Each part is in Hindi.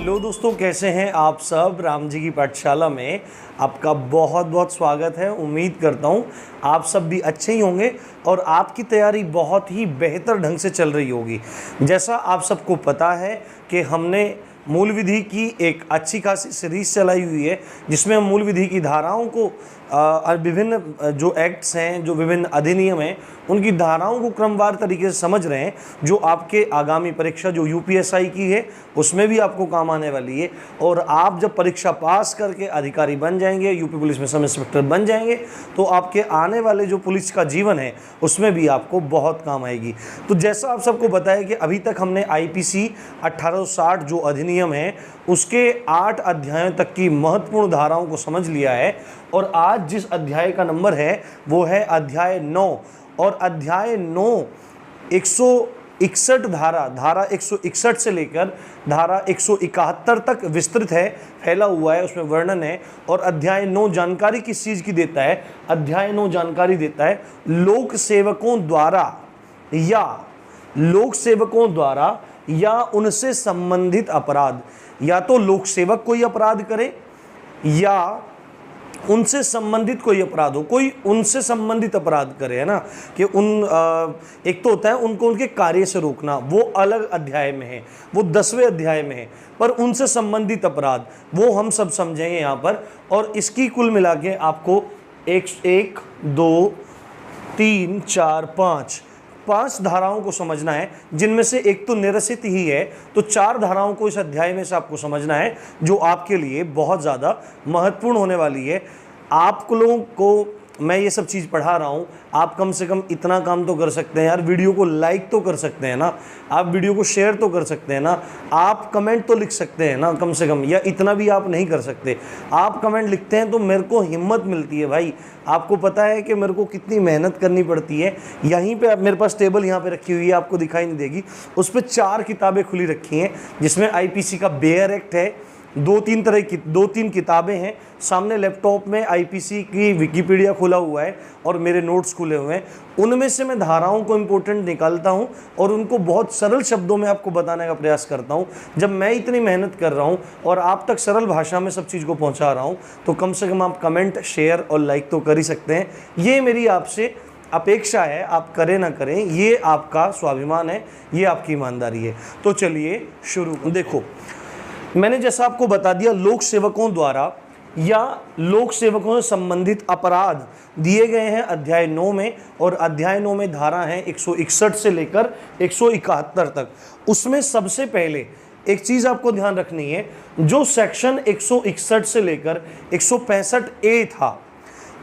हेलो दोस्तों, कैसे हैं आप सब। राम जी की पाठशाला में आपका बहुत बहुत स्वागत है। उम्मीद करता हूं आप सब भी अच्छे ही होंगे और आपकी तैयारी बहुत ही बेहतर ढंग से चल रही होगी। जैसा आप सबको पता है कि हमने मूल विधि की एक अच्छी खासी सीरीज चलाई हुई है, जिसमें हम मूल विधि की धाराओं को विभिन्न जो एक्ट्स हैं, जो विभिन्न अधिनियम हैं, उनकी धाराओं को क्रमवार तरीके से समझ रहे हैं, जो आपके आगामी परीक्षा जो यूपीएसआई की है उसमें भी आपको काम आने वाली है। और आप जब परीक्षा पास करके अधिकारी बन जाएंगे, यूपी पुलिस में सब इंस्पेक्टर बन जाएंगे, तो आपके आने वाले जो पुलिस का जीवन है उसमें भी आपको बहुत काम आएगी। तो जैसा आप सबको बताया कि अभी तक हमने आईपीसी 1860 जो अधिनियम है उसके 8 अध्यायों तक की महत्वपूर्ण धाराओं को समझ लिया है। और आज जिस अध्याय का नंबर है वो है अध्याय 9। और अध्याय 9 161 धारा 161 से लेकर धारा 171 तक विस्तृत है, फैला हुआ है, उसमें वर्णन है। और अध्याय 9 जानकारी किस चीज़ की देता है? अध्याय 9 जानकारी देता है लोक सेवकों द्वारा या उनसे संबंधित अपराध। या तो लोक सेवक कोई अपराध करे या उनसे संबंधित कोई अपराध हो, कोई उनसे संबंधित अपराध करे, है ना, कि एक तो होता है उनको उनके कार्य से रोकना, वो अलग अध्याय में है, वो 10वें अध्याय में है। पर उनसे संबंधित अपराध वो हम सब समझेंगे यहाँ पर। और इसकी कुल मिला के आपको 1 2 3 4 5 धाराओं को समझना है, जिनमें से एक तो निरसित ही है। तो 4 धाराओं को इस अध्याय में से आपको समझना है, जो आपके लिए बहुत ज़्यादा महत्वपूर्ण होने वाली है। आप लोगों को मैं ये सब चीज़ पढ़ा रहा हूँ, आप कम से कम इतना काम तो कर सकते हैं यार, वीडियो को लाइक तो कर सकते हैं ना, आप वीडियो को शेयर तो कर सकते हैं ना, आप कमेंट तो लिख सकते हैं ना कम से कम, या इतना भी आप नहीं कर सकते। आप कमेंट लिखते हैं तो मेरे को हिम्मत मिलती है भाई। आपको पता है कि मेरे को कितनी मेहनत करनी पड़ती है। यहीं पे मेरे पास टेबल यहाँ पे रखी हुई है, आपको दिखाई नहीं देगी, उस पर 4 किताबें खुली रखी हैं, जिसमें आईपीसी का बेयर एक्ट है, 2-3 किताबें हैं, सामने लैपटॉप में आईपीसी की विकिपीडिया खुला हुआ है और मेरे नोट्स खुले हुए हैं। उनमें से मैं धाराओं को इम्पोर्टेंट निकालता हूं और उनको बहुत सरल शब्दों में आपको बताने का प्रयास करता हूं। जब मैं इतनी मेहनत कर रहा हूं और आप तक सरल भाषा में सब चीज़ को पहुंचा रहा हूं, तो कम से कम आप कमेंट, शेयर और लाइक तो कर ही सकते हैं। ये मेरी आपसे अपेक्षा है, आप करें ना करें, ये आपका स्वाभिमान है, ये आपकी ईमानदारी है। तो चलिए शुरू। देखो, मैंने जैसा आपको बता दिया, लोक सेवकों द्वारा या लोक सेवकों से संबंधित अपराध दिए गए हैं अध्याय 9 में। और अध्याय 9 में धारा है 161 से लेकर 171 तक। उसमें सबसे पहले एक चीज़ आपको ध्यान रखनी है, जो सेक्शन 161 से लेकर 165 ए था,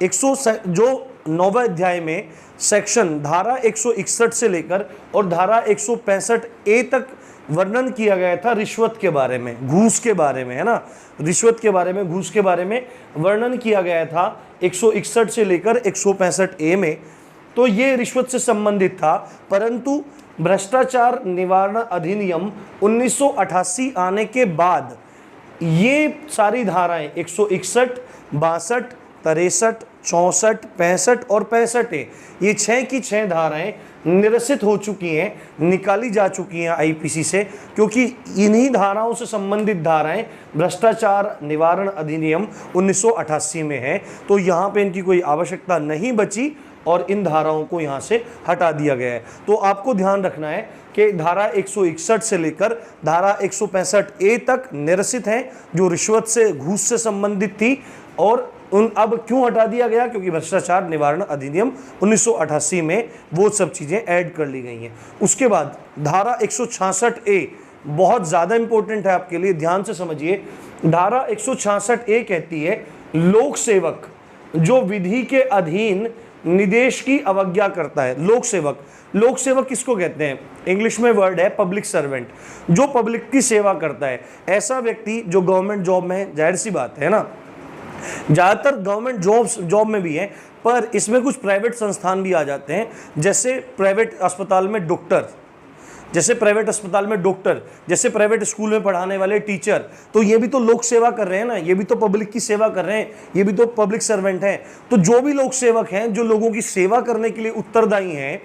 जो 9वें अध्याय में सेक्शन धारा 161 से लेकर और धारा 165 ए तक वर्णन किया गया था रिश्वत के बारे में, घूस के बारे में, है ना, रिश्वत के बारे में, घूस के बारे में वर्णन किया गया था 161 से लेकर 165 ए में। तो ये रिश्वत से संबंधित था। परंतु भ्रष्टाचार निवारण अधिनियम 1988 आने के बाद ये सारी धाराएं 161, 62, 63, 64, 65 और 65 ए, ये 6 की 6 धाराएं निरसित हो चुकी हैं, निकाली जा चुकी हैं आईपीसी से, क्योंकि इन्हीं धाराओं से संबंधित धाराएं भ्रष्टाचार निवारण अधिनियम 1988 में है। तो यहाँ पे इनकी कोई आवश्यकता नहीं बची और इन धाराओं को यहाँ से हटा दिया गया है। तो आपको ध्यान रखना है कि धारा 161 से लेकर धारा 165 ए तक निरसित हैं, जो रिश्वत से, घूस से संबंधित थी। और अब क्यों हटा दिया गया? क्योंकि भ्रष्टाचार निवारण अधिनियम 1988 में वो सब चीज़ें ऐड कर ली गई हैं। उसके बाद धारा 166 ए बहुत ज़्यादा इंपॉर्टेंट है आपके लिए, ध्यान से समझिए। धारा 166 ए कहती है लोक सेवक जो विधि के अधीन निदेश की अवज्ञा करता है। लोक सेवक किसको कहते हैं? इंग्लिश में वर्ड है पब्लिक सर्वेंट, जो पब्लिक की सेवा करता है। ऐसा व्यक्ति जो गवर्नमेंट जॉब में है, जाहिर सी बात है ना, ज़्यादातर गवर्नमेंट जॉब में भी है, पर इसमें कुछ प्राइवेट संस्थान भी आ जाते हैं, जैसे प्राइवेट अस्पताल में डॉक्टर, जैसे प्राइवेट स्कूल में पढ़ाने वाले टीचर। तो ये भी तो लोक सेवा कर रहे हैं ना, ये भी तो पब्लिक की सेवा कर रहे हैं, ये भी तो पब्लिक सर्वेंट हैं। तो जो भी लोक सेवक हैं, जो लोगों की सेवा करने के लिए उत्तरदायी हैं,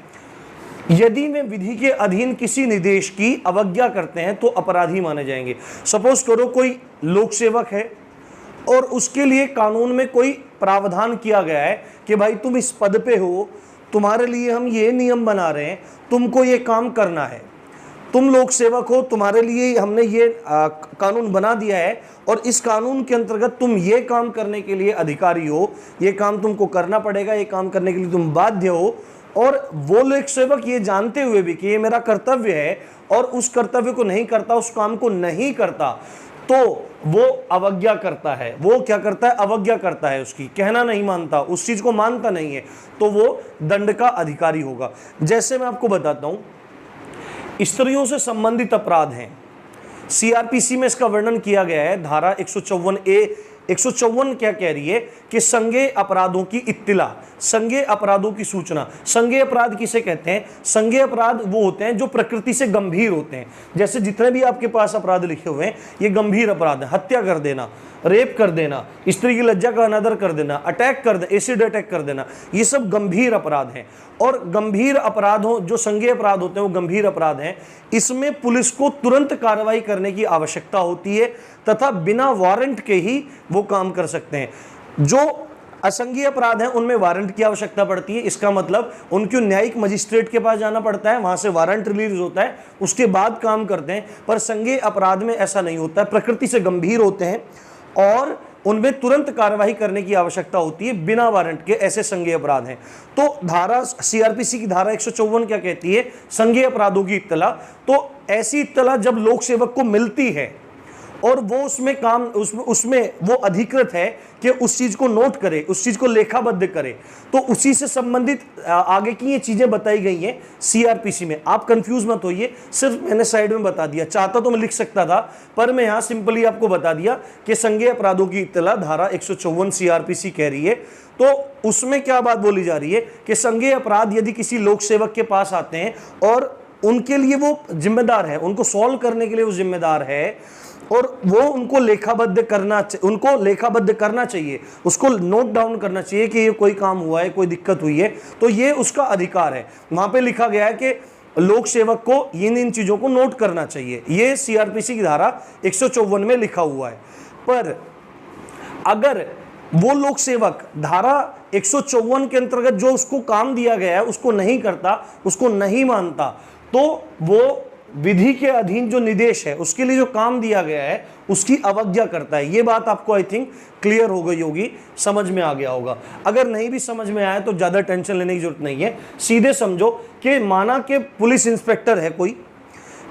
यदि वे विधि के अधीन किसी निर्देश की अवज्ञा करते हैं तो अपराधी माने जाएंगे। सपोज करो कोई लोक सेवक है और उसके लिए कानून में कोई प्रावधान किया गया है कि भाई तुम इस पद पे हो, तुम्हारे लिए हम ये नियम बना रहे हैं, तुमको ये काम करना है, तुम लोक सेवक हो, तुम्हारे लिए हमने ये कानून बना दिया है और इस कानून के अंतर्गत तुम ये काम करने के लिए अधिकारी हो, ये काम तुमको करना पड़ेगा, ये काम करने के लिए तुम बाध्य हो। और वो लोक सेवक ये जानते हुए भी कि ये मेरा कर्तव्य है और उस कर्तव्य को नहीं करता, उस काम को नहीं करता, तो वो अवज्ञा करता है। वो क्या करता है? अवज्ञा करता है, उसकी कहना नहीं मानता, उस चीज को मानता नहीं है, तो वो दंड का अधिकारी होगा। जैसे मैं आपको बताता हूं, स्त्रियों से संबंधित अपराध हैं, सीआरपीसी में इसका वर्णन किया गया है। धारा 154A 154 क्या कह रही है कि संज्ञेय अपराधों की इत्तिला, संज्ञेय अपराधों की सूचना। संज्ञेय अपराध किसे कहते हैं? संज्ञेय अपराध वो होते हैं जो प्रकृति से गंभीर होते हैं। जैसे जितने भी आपके पास अपराध लिखे हुए हैं ये गंभीर अपराध है। हत्या कर देना, रेप कर देना, स्त्री की लज्जा का अनादर कर देना, अटैक कर देना, एसिड अटैक कर देना, ये सब गंभीर अपराध हैं। और गंभीर अपराधों, जो संज्ञेय अपराध होते हैं वो गंभीर अपराध हैं। इसमें पुलिस को तुरंत कार्रवाई करने की आवश्यकता होती है तथा बिना वारंट के ही वो काम कर सकते हैं। जो असंज्ञेय अपराध हैं उनमें वारंट की आवश्यकता पड़ती है। इसका मतलब उनको न्यायिक मजिस्ट्रेट के पास जाना पड़ता है, वहां से वारंट रिलीज होता है, उसके बाद काम करते हैं। पर संज्ञेय अपराध में ऐसा नहीं होता है, प्रकृति से गंभीर होते हैं और उनमें तुरंत कार्रवाई करने की आवश्यकता होती है बिना वारंट के, ऐसे संज्ञेय अपराध हैं। तो धारा सीआरपीसी की धारा 154 क्या कहती है? संज्ञेय अपराधों की इत्तला। तो ऐसी इत्तला जब लोक सेवक को मिलती है और वो उसमें काम उसमें वो अधिकृत है कि उस चीज को नोट करे, उस चीज को लेखाबद्ध करे, तो उसी से संबंधित आगे की ये चीजें बताई गई हैं सीआरपीसी में। आप कंफ्यूज मत होइए, सिर्फ मैंने साइड में बता दिया, चाहता तो मैं लिख सकता था पर मैं यहां सिंपली आपको बता दिया कि संज्ञेय अपराधों की इत्तला धारा 154 सीआरपीसी कह रही है। तो उसमें क्या बात बोली जा रही है कि संज्ञेय अपराध यदि किसी लोक सेवक के पास आते हैं और उनके लिए वो जिम्मेदार है, उनको सॉल्व करने के लिए वो जिम्मेदार है और वो उनको लेखाबद्ध करना चाहिए, उसको नोट डाउन करना चाहिए कि ये कोई काम हुआ है, कोई दिक्कत हुई है, तो ये उसका अधिकार है। वहां पे लिखा गया है कि लोक सेवक को इन चीजों को नोट करना चाहिए, ये सीआरपीसी की धारा 154 में लिखा हुआ है। पर अगर वो लोक सेवक धारा 154 के अंतर्गत जो उसको काम दिया गया है उसको नहीं करता, उसको नहीं मानता, तो वो विधि के अधीन जो निर्देश है, उसके लिए जो काम दिया गया है, उसकी अवज्ञा करता है। ये बात आपको आई थिंक क्लियर हो गई होगी, समझ में आ गया होगा। अगर नहीं भी समझ में आया तो ज़्यादा टेंशन लेने की जरूरत नहीं है। सीधे समझो कि माना कि पुलिस इंस्पेक्टर है कोई,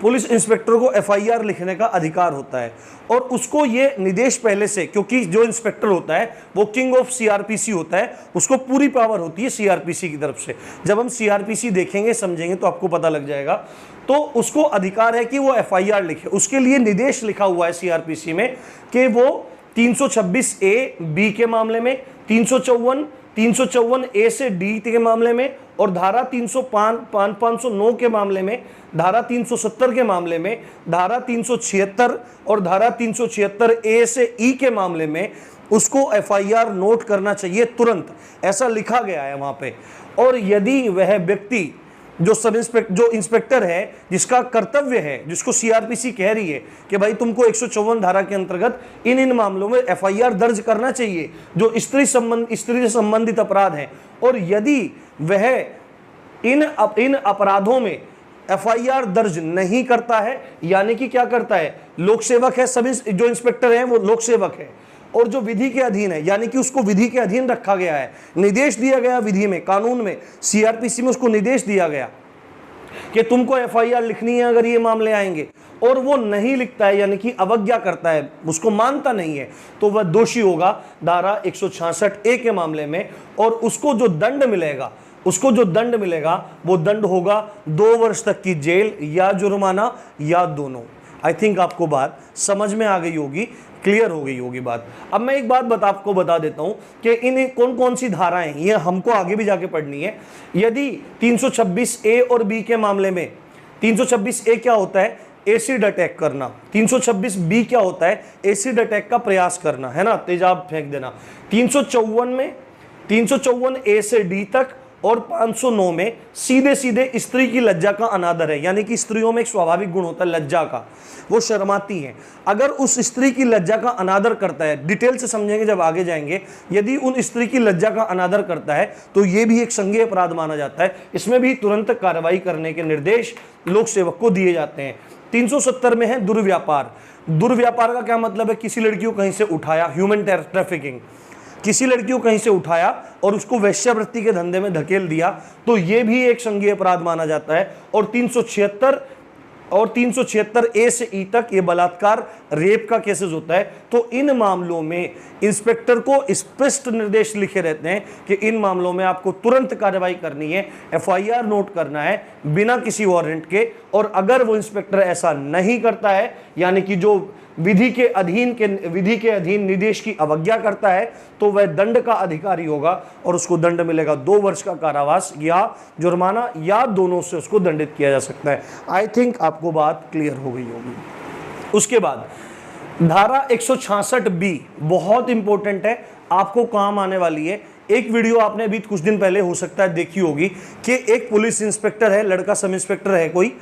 पुलिस इंस्पेक्टर को एफआईआर लिखने का अधिकार होता है और उसको ये निर्देश पहले से, क्योंकि जो इंस्पेक्टर होता है वो किंग ऑफ सीआरपीसी होता है, उसको पूरी पावर होती है सीआरपीसी की तरफ से। जब हम सीआरपीसी देखेंगे समझेंगे तो आपको पता लग जाएगा। तो उसको अधिकार है कि वो एफआईआर लिखे, उसके लिए निर्देश लिखा हुआ है सीआरपीसी में कि वो 326A बी के मामले में, 354A से डी के मामले में और धारा 509 के मामले में, धारा 370 के मामले में, धारा 376 और धारा 376A से ई के मामले में उसको एफआईआर नोट करना चाहिए तुरंत, ऐसा लिखा गया है वहां पे। और यदि वह व्यक्ति जो इंस्पेक्टर है, जिसका कर्तव्य है, जिसको सीआरपीसी कह रही है कि भाई तुमको 154 धारा के अंतर्गत इन मामलों में एफआईआर दर्ज करना चाहिए जो स्त्री से संबंधित अपराध हैं, और यदि वह इन अपराधों में एफआईआर दर्ज नहीं करता है, यानी कि क्या करता है, लोक सेवक है, सभी जो इंस्पेक्टर हैं वो लोक सेवक है और जो विधि के अधीन है, यानी कि उसको विधि के अधीन रखा गया है, निर्देश दिया गया विधि में, कानून में, सीआरपीसी में उसको निर्देश दिया गया कि तुमको एफआईआर लिखनी है अगर ये मामले आएंगे, और वो नहीं लिखता है, यानी कि अवज्ञा करता है, उसको मानता नहीं है, तो वह दोषी होगा धारा 166A के मामले में। और उसको जो दंड मिलेगा वो दंड होगा 2 वर्ष तक की जेल या जुर्माना या दोनों। आई थिंक आपको बात समझ में आ गई होगी, क्लियर हो गई होगी बात। अब मैं एक बात आपको बता देता हूं कि इन कौन कौन सी धाराएं ये हमको आगे भी जाके पढ़नी है। यदि 326A और बी के मामले में, 326A क्या होता है, एसिड अटैक करना, 326B क्या होता है, एसिड अटैक का प्रयास करना, है ना, तेजाब फेंक देना। 354 में 354A से डी तक और 509 में सीधे सीधे स्त्री की लज्जा का अनादर है, यानी कि स्त्रियों में एक स्वाभाविक गुण होता है लज्जा का, वो शर्माती हैं। अगर उस स्त्री की लज्जा का अनादर करता है, डिटेल से समझेंगे जब आगे जाएंगे, यदि उन स्त्री की लज्जा का अनादर करता है तो ये भी एक संज्ञेय अपराध माना जाता है। इसमें भी तुरंत कार्रवाई करने के निर्देश लोक सेवक को दिए जाते हैं। 370 में है दुर्व्यापार। दुर्व्यापार का क्या मतलब है? किसी लड़की को कहीं से उठाया, ह्यूमन ट्रैफिकिंग, किसी लड़की को कहीं से उठाया और उसको वेश्यावृत्ति के धंधे में धकेल दिया, तो ये भी एक संज्ञेय अपराध माना जाता है। और 376 ए से ई तक ये बलात्कार, रेप का केसेस होता है। तो इन मामलों में इंस्पेक्टर को स्पष्ट निर्देश लिखे रहते हैं कि इन मामलों में आपको तुरंत कार्रवाई करनी है, एफआईआर नोट करना है बिना किसी वारंट के। और अगर वो इंस्पेक्टर ऐसा नहीं करता है, यानी कि जो विधि के अधीन निर्देश की अवज्ञा करता है, तो वह दंड का अधिकारी होगा और उसको दंड मिलेगा 2 वर्ष का कारावास या जुर्माना, या दोनों से उसको दंडित किया जा सकता है। आई थिंक आपको बात क्लियर हो गई होगी। उसके बाद धारा 166B बहुत इंपॉर्टेंट है, आपको काम आने वाली है। एक वीडियो आपने अभी कुछ दिन पहले हो सकता है देखी होगी कि एक पुलिस इंस्पेक्टर है, लड़का सब इंस्पेक्टर है कोई,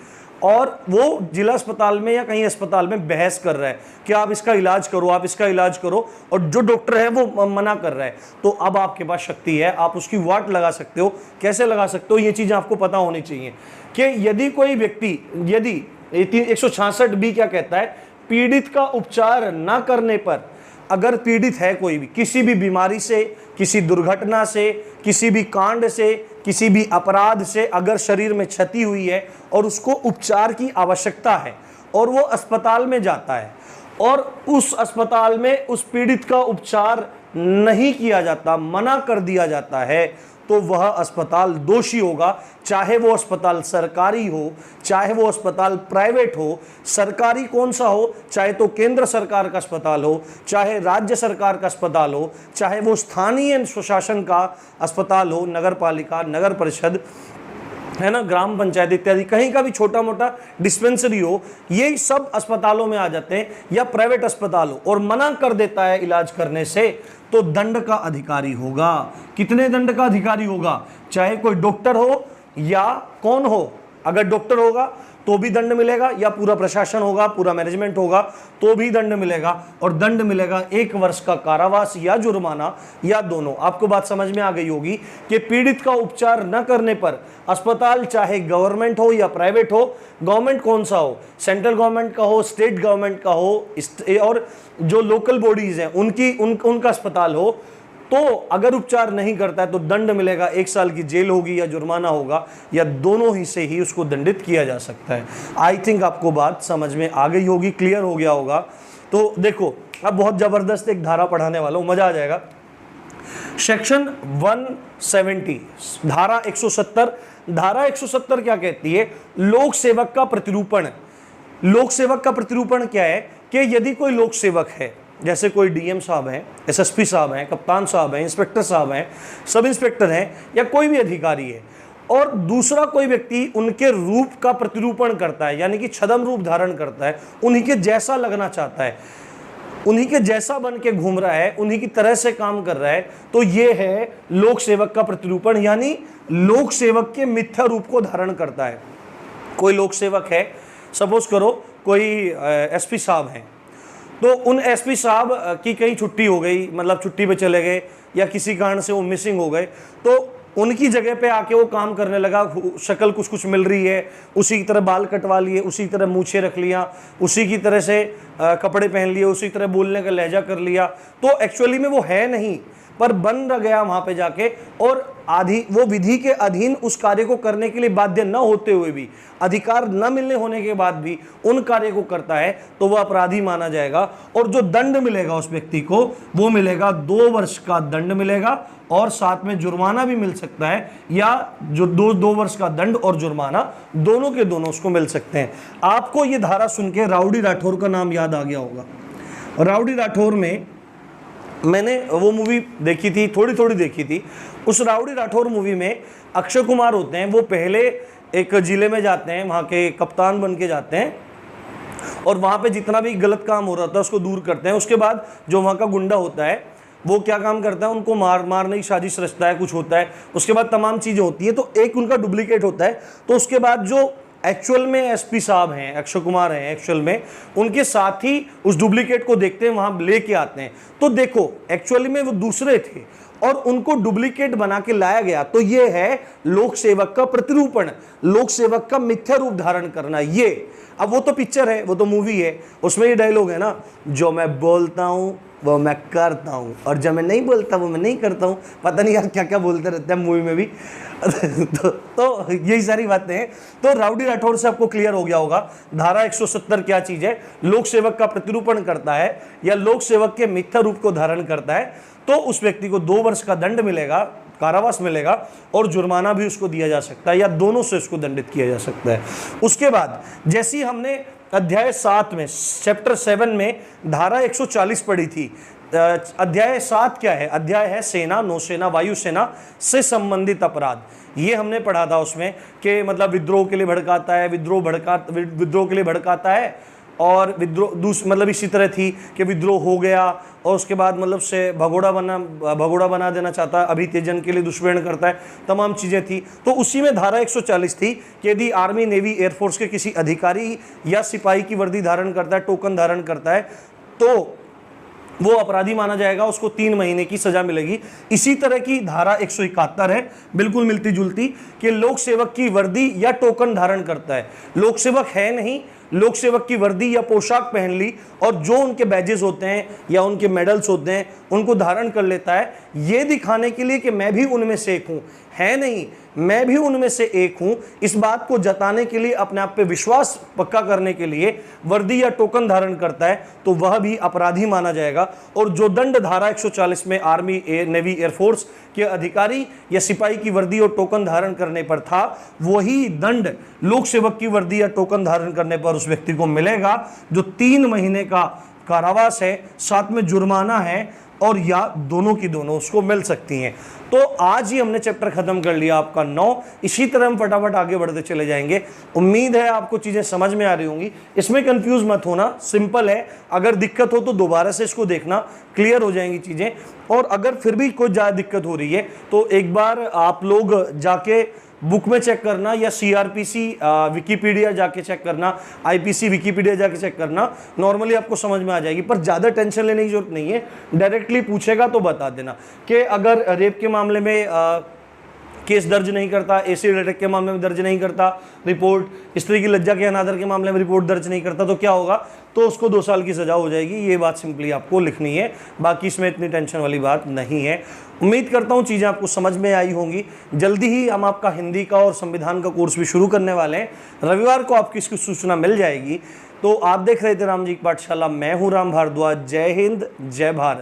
और वो जिला अस्पताल में या कहीं अस्पताल में बहस कर रहा है कि आप इसका इलाज करो, आप इसका इलाज करो, और जो डॉक्टर है वो मना कर रहा है। तो अब आपके पास शक्ति है, आप उसकी वाट लगा सकते हो। कैसे लगा सकते हो? ये चीज़ें आपको पता होनी चाहिए कि यदि कोई व्यक्ति, यदि 166B क्या कहता है, पीड़ित का उपचार न करने पर, अगर पीड़ित है कोई भी किसी भी बीमारी से, किसी दुर्घटना से, किसी भी कांड से, किसी भी अपराध से, अगर शरीर में क्षति हुई है और उसको उपचार की आवश्यकता है और वो अस्पताल में जाता है और उस अस्पताल में उस पीड़ित का उपचार नहीं किया जाता, मना कर दिया जाता है, तो वह अस्पताल दोषी होगा। चाहे वो अस्पताल सरकारी हो, चाहे वो अस्पताल प्राइवेट हो। सरकारी कौन सा हो? चाहे तो केंद्र सरकार का अस्पताल हो, चाहे राज्य सरकार का अस्पताल हो, चाहे वो स्थानीय स्वशासन का अस्पताल हो, नगर पालिका, नगर परिषद, है ना, ग्राम पंचायत इत्यादि, कहीं का भी छोटा मोटा डिस्पेंसरी हो, ये सब अस्पतालों में आ जाते हैं, या प्राइवेट अस्पताल हो और मना कर देता है इलाज करने से, तो दंड का अधिकारी होगा। कितने दंड का अधिकारी होगा? चाहे कोई डॉक्टर हो या कौन हो, अगर डॉक्टर होगा तो भी दंड मिलेगा, या पूरा प्रशासन होगा, पूरा मैनेजमेंट होगा तो भी दंड मिलेगा। और दंड मिलेगा 1 वर्ष का कारावास या जुर्माना, या दोनों। आपको बात समझ में आ गई होगी कि पीड़ित का उपचार न करने पर अस्पताल चाहे गवर्नमेंट हो या प्राइवेट हो, गवर्नमेंट कौन सा हो, सेंट्रल गवर्नमेंट का हो, स्टेट गवर्नमेंट का हो, और जो लोकल बॉडीज हैं उनका अस्पताल हो, तो अगर उपचार नहीं करता है तो दंड मिलेगा, 1 साल की जेल होगी या जुर्माना होगा, या दोनों ही से ही उसको दंडित किया जा सकता है। आई थिंक आपको बात समझ में आ गई होगी, क्लियर हो गया होगा। तो देखो, अब बहुत जबरदस्त एक धारा पढ़ाने वाला हूं, मजा आ जाएगा। सेक्शन 170 धारा 170। धारा 170 क्या कहती है? लोक सेवक का प्रतिरूपण। लोक सेवक का प्रतिरूपण क्या है कि यदि कोई लोक सेवक है, जैसे कोई डीएम साहब हैं, एसएसपी साहब हैं, कप्तान साहब हैं, इंस्पेक्टर साहब हैं, सब इंस्पेक्टर हैं, या कोई भी अधिकारी है, और दूसरा कोई व्यक्ति उनके रूप का प्रतिरूपण करता है, यानी कि छद्म रूप धारण करता है, उन्हीं के जैसा लगना चाहता है, उन्हीं के जैसा बन के घूम रहा है, उन्हीं की तरह से काम कर रहा है, तो ये है लोक सेवक का प्रतिरूपण, यानी लोक सेवक के मिथ्या रूप को धारण करता है। कोई लोक सेवक है, सपोज करो कोई एसपी साहब हैं, तो उन एसपी साहब की कहीं छुट्टी हो गई, मतलब छुट्टी पे चले गए, या किसी कारण से वो मिसिंग हो गए, तो उनकी जगह पे आके वो काम करने लगा। शक्ल कुछ कुछ मिल रही है, उसी की तरह बाल कटवा लिए, उसी की तरह मूछें रख लिया, उसी की तरह से कपड़े पहन लिए, उसी तरह बोलने का लहजा कर लिया, तो एक्चुअली में वो है नहीं, पर बन गया वहां पे जाके, और वो विधि के अधीन उस कार्य को करने के लिए बाध्य न होते हुए भी, अधिकार न मिलने होने के बाद भी उन कार्य को करता है, तो वह अपराधी माना जाएगा। और जो दंड मिलेगा उस व्यक्ति को, वो मिलेगा 2 वर्ष का दंड मिलेगा, और साथ में जुर्माना भी मिल सकता है, या जो 2 वर्ष का दंड और जुर्माना दोनों के दोनों उसको मिल सकते हैं। आपको ये धारा सुन के राउडी राठौर का नाम याद आ गया होगा। राउडी राठौर में मैंने वो मूवी देखी थी, थोड़ी देखी थी। उस राउडी राठौर मूवी में अक्षय कुमार होते हैं, वो पहले एक जिले में जाते हैं, वहाँ के कप्तान बन के जाते हैं, और वहाँ पे जितना भी गलत काम हो रहा था उसको दूर करते हैं। उसके बाद जो वहाँ का गुंडा होता है वो क्या काम करता है, उनको मारने की साजिश रचता है, कुछ होता है, उसके बाद तमाम चीज़ें होती है, तो एक उनका डुप्लीकेट होता है। तो उसके बाद जो एक्चुअल में एसपी साहब हैं, अक्षय कुमार हैं एक्चुअल में, उनके साथ ही उस डुप्लीकेट को देखते हैं, वहां लेके आते हैं। तो देखो एक्चुअली में वो दूसरे थे और उनको डुप्लीकेट बना के लाया गया। तो ये है लोक सेवक का प्रतिरूपण, लोक सेवक का मिथ्या रूप धारण करना। ये अब वो तो पिक्चर है, वो तो मूवी है, उसमें ये डायलॉग है ना, जो मैं बोलता हूँ वो मैं करता हूँ और जब मैं नहीं बोलता वो मैं नहीं करता हूँ। पता नहीं यार क्या क्या बोलते रहते हैं मूवी में भी। तो यही सारी बातें हैं। तो राउडी राठौर से आपको क्लियर हो गया होगा धारा 170 क्या चीज है, लोक सेवक का प्रतिरूपण करता है या लोक सेवक के मिथ्या रूप को धारण करता है तो उस व्यक्ति को 2 वर्ष का दंड मिलेगा, कारावास मिलेगा और जुर्माना भी उसको दिया जा सकता है या दोनों से उसको दंडित किया जा सकता है। उसके बाद जैसे ही हमने अध्याय 7 में, चैप्टर 7 में धारा 140 पढ़ी थी। अध्याय 7 क्या है? अध्याय है सेना, नौसेना, वायुसेना से संबंधित अपराध। ये हमने पढ़ा था उसमें कि मतलब विद्रोह के लिए भड़काता है, विद्रोह के लिए भड़काता है और विद्रोह मतलब इसी तरह थी कि विद्रोह हो गया और उसके बाद मतलब से भगोड़ा बना देना चाहता है, अभी तेजन के लिए दुष्प्रेरण करता है, तमाम चीज़ें थी। तो उसी में धारा 140 थी कि यदि आर्मी, नेवी, एयरफोर्स के किसी अधिकारी या सिपाही की वर्दी धारण करता है, टोकन धारण करता है, तो वो अपराधी माना जाएगा, उसको 3 महीने की सजा मिलेगी। इसी तरह की धारा 171 है, बिल्कुल मिलती जुलती, कि लोक सेवक की वर्दी या टोकन धारण करता है, लोक सेवक है नहीं, लोक सेवक की वर्दी या पोशाक पहन ली और जो उनके बैजेस होते हैं या उनके मेडल्स होते हैं उनको धारण कर लेता है, ये दिखाने के लिए कि मैं भी उनमें से एक हूं, है नहीं, मैं भी उनमें से एक हूं, इस बात को जताने के लिए, अपने आप पे विश्वास पक्का करने के लिए वर्दी या टोकन धारण करता है तो वह भी अपराधी माना जाएगा। और जो दंड धारा 140 में आर्मी, नेवी, एयरफोर्स के अधिकारी या सिपाही की वर्दी और टोकन धारण करने पर था, वही दंड लोक सेवक की वर्दी या टोकन धारण करने पर उस व्यक्ति को मिलेगा, जो 3 महीने का कारावास है, साथ में जुर्माना है और या दोनों की दोनों उसको मिल सकती हैं। तो आज ही हमने चैप्टर खत्म कर लिया आपका 9। इसी तरह हम फटाफट आगे बढ़ते चले जाएंगे। उम्मीद है आपको चीजें समझ में आ रही होंगी, इसमें कंफ्यूज मत होना, सिंपल है। अगर दिक्कत हो तो दोबारा से इसको देखना, क्लियर हो जाएंगी चीजें। और अगर फिर भी कोई ज़्यादा दिक्कत हो रही है तो एक बार आप लोग जाके बुक में चेक करना या सीआरपीसी विकीपीडिया जाके चेक करना, आईपीसी विकीपीडिया जाके चेक करना, नॉर्मली आपको समझ में आ जाएगी। पर ज़्यादा टेंशन लेने की जरूरत नहीं है, डायरेक्टली पूछेगा तो बता देना कि अगर रेप के मामले में केस दर्ज नहीं करता, एसिड अटैक के मामले में दर्ज नहीं करता रिपोर्ट, स्त्री की लज्जा के अनादर के मामले में रिपोर्ट दर्ज नहीं करता तो क्या होगा, तो उसको 2 साल की सजा हो जाएगी। ये बात सिंपली आपको लिखनी है, बाकी इसमें इतनी टेंशन वाली बात नहीं है। उम्मीद करता हूँ चीज़ें आपको समझ में आई होंगी। जल्दी ही हम आपका हिंदी का और संविधान का कोर्स भी शुरू करने वाले हैं, रविवार को आपकी इसकी सूचना मिल जाएगी। तो आप देख रहे थे राम जी की पाठशाला, मैं हूँ राम भारद्वाज। जय हिंद, जय भारत।